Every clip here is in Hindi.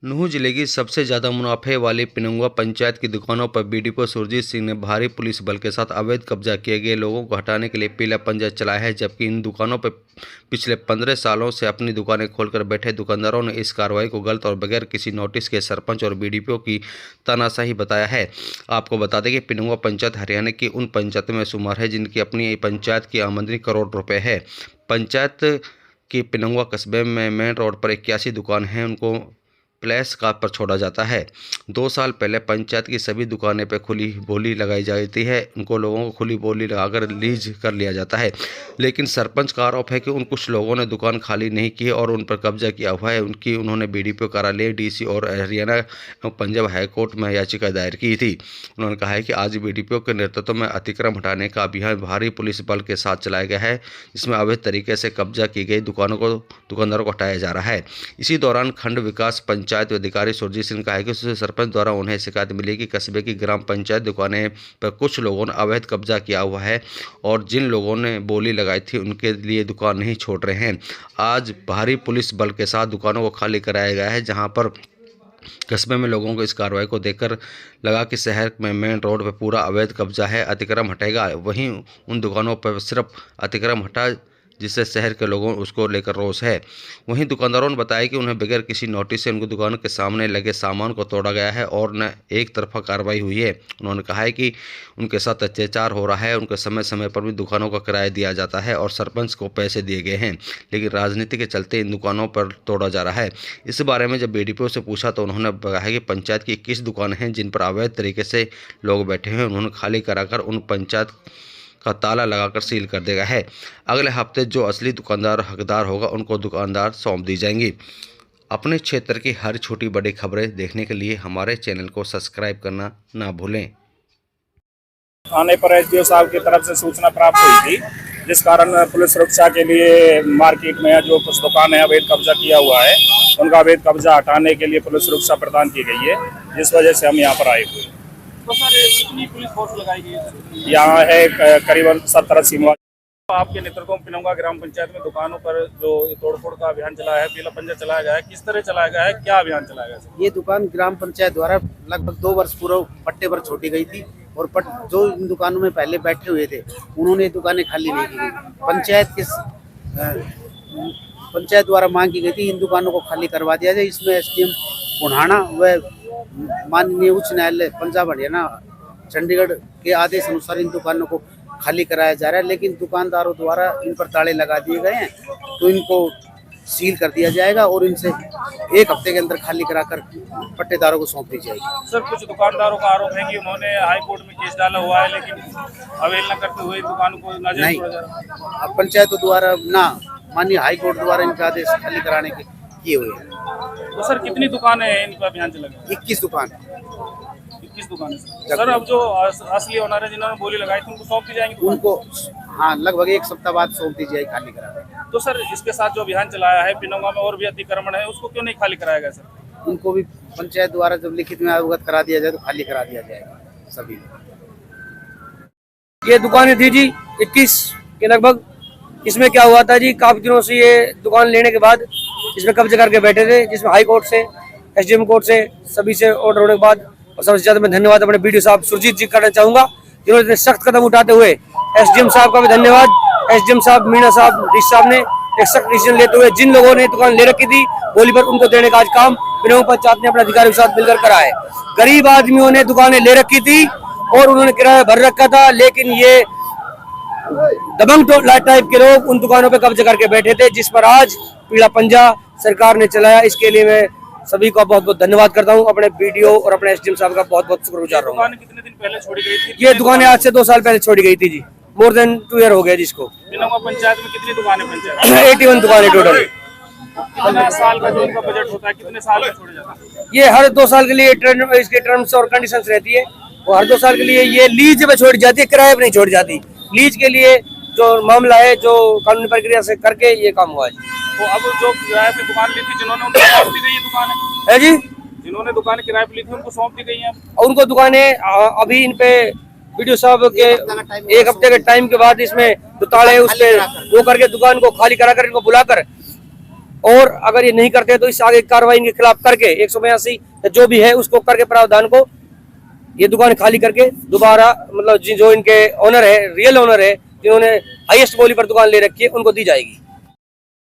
नूंह जिले की सबसे ज्यादा मुनाफे वाली पिनंगवा पंचायत की दुकानों पर बीडीपीओ सुरजीत सिंह ने भारी पुलिस बल के साथ अवैध कब्जा किए गए लोगों को हटाने के लिए पीला पंजा चलाया है। जबकि इन दुकानों पर पिछले 15 सालों से अपनी दुकानें खोलकर बैठे दुकानदारों ने इस कार्रवाई को गलत और बगैर किसी नोटिस के सरपंच और बीडीपीओ की तानाशाही बताया है। आपको बता दें कि पिनंगवा पंचायत हरियाणा की उन पंचायतों में शुमार है जिनकी अपनी पंचायत की आमदनी करोड़ रुपए है। पंचायत की पिनंगवा कस्बे में मेन रोड पर 81 दुकान हैं, उनको प्लेस का पर छोड़ा जाता है। 2 साल पहले पंचायत की सभी दुकानें पर खुली बोली लगाई जाती है, उनको लोगों को खुली बोली लगाकर लीज कर लिया जाता है। लेकिन सरपंच का आरोप है कि उन कुछ लोगों ने दुकान खाली नहीं की और उन पर कब्जा किया हुआ है। उन्होंने बीडीपीओ कार्यालय, डीसी और हरियाणा एवं पंजाब हाईकोर्ट में याचिका दायर की थी। उन्होंने कहा है कि आज बीडीपीओ के नेतृत्व में अतिक्रमण हटाने का अभियान भारी पुलिस बल के साथ चलाया गया है, जिसमें अवैध तरीके से कब्जा की गई दुकानदारों को हटाया जा रहा है। इसी दौरान खंड विकास पंचायत अधिकारी सुरजीत सिंह ने कहा कि उससे सरपंच द्वारा उन्हें शिकायत मिली कि कस्बे की ग्राम पंचायत दुकानें पर कुछ लोगों ने अवैध कब्जा किया हुआ है और जिन लोगों ने बोली लगाई थी उनके लिए दुकान नहीं छोड़ रहे हैं। आज भारी पुलिस बल के साथ दुकानों को खाली कराया गया है, जहां पर कस्बे में लोगों को इस कार्रवाई को देखकर लगा कि शहर में मेन रोड पर पूरा अवैध कब्जा है, अतिक्रमण हटेगा। वहीं उन दुकानों पर सिर्फ अतिक्रमण हटा जिससे शहर के लोगों उसको लेकर रोष है। वहीं दुकानदारों ने बताया कि उन्हें बगैर किसी नोटिस से उनकी दुकान के सामने लगे सामान को तोड़ा गया है और न एक तरफा कार्रवाई हुई है। उन्होंने कहा है कि उनके साथ अत्याचार हो रहा है, उनके समय समय पर भी दुकानों का किराया दिया जाता है और सरपंच को पैसे दिए गए हैं, लेकिन राजनीति के चलते इन दुकानों पर तोड़ा जा रहा है। इस बारे में जब बीडीपीओ से पूछा तो उन्होंने कहा कि पंचायत की 21 दुकानें हैं जिन पर अवैध तरीके से लोग बैठे हैं। उन्होंने खाली कराकर उन पंचायत का ताला लगाकर सील कर देगा है। अगले हफ्ते जो असली दुकानदार हकदार होगा उनको दुकानदार सौंप दी जाएंगी। अपने क्षेत्र की हर छोटी बड़ी खबरें देखने के लिए हमारे चैनल को सब्सक्राइब करना ना भूलें। थाने पर एसडीओ साहब की तरफ से सूचना प्राप्त हुई थी, जिस कारण पुलिस सुरक्षा के लिए मार्केट में जो कुछ दुकानें अवैध कब्जा किया हुआ है उनका अवैध कब्जा हटाने के लिए पुलिस सुरक्षा प्रदान की गई है, जिस वजह से हम यहाँ पर आए हुए हैं। तो सर कितनी पुलिस फोर्स लगाई गई है? यहाँ है करीबन 70-80। आपके नेतृत्व में पिनंगवा ग्राम पंचायत में दुकानों पर जो तोड़फोड़ का अभियान चलाया है, पीला पंजा चलाया गया है, किस तरह चलाया गया है, क्या अभियान चलाया गया है? ये दुकान ग्राम पंचायत द्वारा लगभग 2 वर्ष पूर्व पट्टे पर छोड़ी गई थी और जो इन दुकानों में पहले बैठे हुए थे उन्होंने दुकानें खाली नहीं की गई। पंचायत द्वारा मांग की गई थी इन दुकानों को खाली करवा दिया जाए। इसमें एसडीएम पुणाना व माननीय उच्च न्यायालय पंजाब हरियाणा चंडीगढ़ के आदेश अनुसार इन दुकानों को खाली कराया जा रहा है, लेकिन दुकानदारों द्वारा इन पर ताले लगा दिए गए हैं, तो इनको सील कर दिया जाएगा और इनसे 1 हफ्ते के अंदर खाली कराकर पट्टेदारों को सौंप दी जाएगी। सर, कुछ दुकानदारों का आरोप है कि उन्होंने हाई कोर्ट में केस डाला हुआ है, लेकिन अवहेलना करते हुए दुकानों को नहीं, अब पंचायतों द्वारा ना माननीय हाई कोर्ट द्वारा इनका आदेश खाली कराने के किए हुए हैं। तो सर कितनी दुकानें हैं इन पर अभियान चलेगा? 21 दुकान। 21 दुकानें। सर अब जो असली ओनर है जिन्होंने बोली लगाई थी उनको सौंप दी जाएंगी? उनको हाँ लगभग 1 सप्ताह बाद सौंप दी जाएगी खाली करा। तो सर इसके साथ जो अभियान चलाया है पिनंगवा में और भी अतिक्रमण है, उसको क्यों नहीं खाली कराया गया सर? उनको भी पंचायत द्वारा जब लिखित में अवगत करा दिया जाए तो खाली करा दिया जाएगा सभी। ये दुकानें थी जी 21 के लगभग। इसमें क्या हुआ था जी, काफी दिनों से ये दुकान लेने के बाद इसमें कब्जे करके बैठे थे, जिसमें हाई कोर्ट से, एसडीएम कोर्ट से, सभी से ऑर्डर होने के बाद। और सबसे ज्यादा मैं धन्यवाद अपने बीडीओ साहब सुरजीत जी करना चाहूंगा, जिन्होंने इतने सख्त कदम उठाते हुए। एसडीएम साहब का भी धन्यवाद, एसडीएम साहब मीणा साहब डीसी साहब ने एक सख्त डिसीजन लेते हुए जिन लोगों ने दुकान ले रखी थी बोली पर उनको देने का आज काम पिनंगवा पंचायत ने अपने अधिकारियों के साथ मिलकर करा है। गरीब आदमियों ने दुकानें ले रखी थी और उन्होंने किराया भर रखा था, लेकिन ये दबंग टाइप के लोग उन दुकानों पे कब्जा करके बैठे थे, जिस पर आज पीला पंजा सरकार ने चलाया। इसके लिए मैं सभी का बहुत बहुत धन्यवाद करता हूं, अपने बीडीओ और अपने एसडीएम साहब का बहुत बहुत शुक्रगुजार रहूंगा। कितने दिन पहले छोड़ी गई थी? ये दुकानें आज से 2 साल पहले छोड़ी गई थी जी, मोर देन 2 ईयर हो गया जिसको। पिनंगवा पंचायत में कितनी दुकानें? पंचायत 81 दुकानें टोटल। कितना साल का जो इनका बजट होता है, कितने साल में छोड़े जाता है? ये हर 2 साल के लिए इसके टर्म्स और कंडीशंस रहती है, और हर 2 साल के लिए ये लीज पे छोड़ी जाती है, किराए पे नहीं छोड़ी जाती। लीज के लिए जो मामला है, जो कानूनी प्रक्रिया से करके ये काम हुआ है। तो अब जो किराए पे दुकान ली थी जिन्होंने, उनको सौंप दी गई है दुकानें? है जी, जिन्होंने दुकान किराए पे ली थी उनको सौंप दी गई है। और उनको दुकानें अभी इन पे वीडियो साहब के 1 हफ्ते के टाइम के बाद इसमें जो ताले उस पे वो करके दुकान को खाली करा कर इनको बुलाकर और अगर ये नहीं करते तो इससे आगे कार्रवाई इनके खिलाफ करके 182 जो भी है उसको करके प्रावधान को ये दुकान खाली करके दोबारा मतलब जो इनके ओनर है, रियल ओनर है, जिन्होंने हाईएस्ट बोली पर दुकान ले रखी है, उनको दी जाएगी।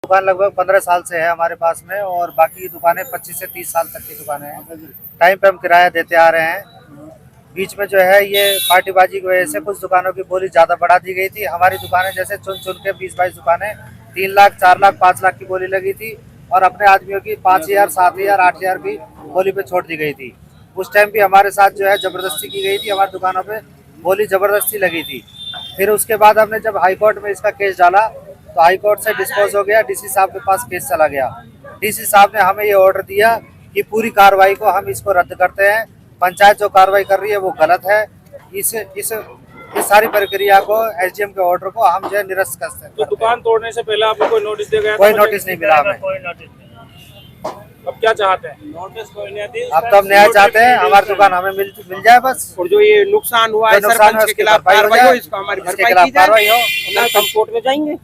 दुकान लगभग 15 साल से है हमारे पास में, और बाकी की दुकानें 25 से 30 साल तक की दुकानें हैं। टाइम पे हम किराया देते आ रहे हैं। बीच में जो है ये पार्टीबाजी की वजह से कुछ दुकानों की बोली ज़्यादा बढ़ा दी गई थी। हमारी दुकानें जैसे चुन चुन के 20-22 दुकानें 3 लाख, 4 लाख, 5 लाख की बोली लगी थी, और अपने आदमियों की 5,000, 7,000, 8,000 की बोली पे छोड़ दी गई थी। उस टाइम भी हमारे साथ जो है ज़बरदस्ती की गई थी, हमारी दुकानों पे बोली ज़बरदस्ती लगी थी। फिर उसके बाद हमने जब हाई कोर्ट में इसका केस डाला तो हाई कोर्ट से डिस्पोज हो गया, डीसी साहब के पास केस चला गया। डीसी साहब ने हमें ये ऑर्डर दिया कि पूरी कार्रवाई को हम इसको रद्द करते हैं, पंचायत जो कार्रवाई कर रही है वो गलत है। इस सारी प्रक्रिया को, एसडीएम के ऑर्डर को हम जो है निरस्त करते हैं। तो दुकान तोड़ने से पहले आपको कोई नोटिस दिया गया? कोई नोटिस नहीं मिला हमें। अब क्या चाहते हैं? नोटिस कोई नहीं दी। अब तो हम न्याय चाहते हैं, हमारी दुकान हमें मिल जाए बस। और जो ये नुकसान हुआ है सरपंच के खिलाफ कार्रवाई हो, इसको हमारी भरपाई की जाए। कार्रवाई हो। हम कोर्ट में जाएंगे।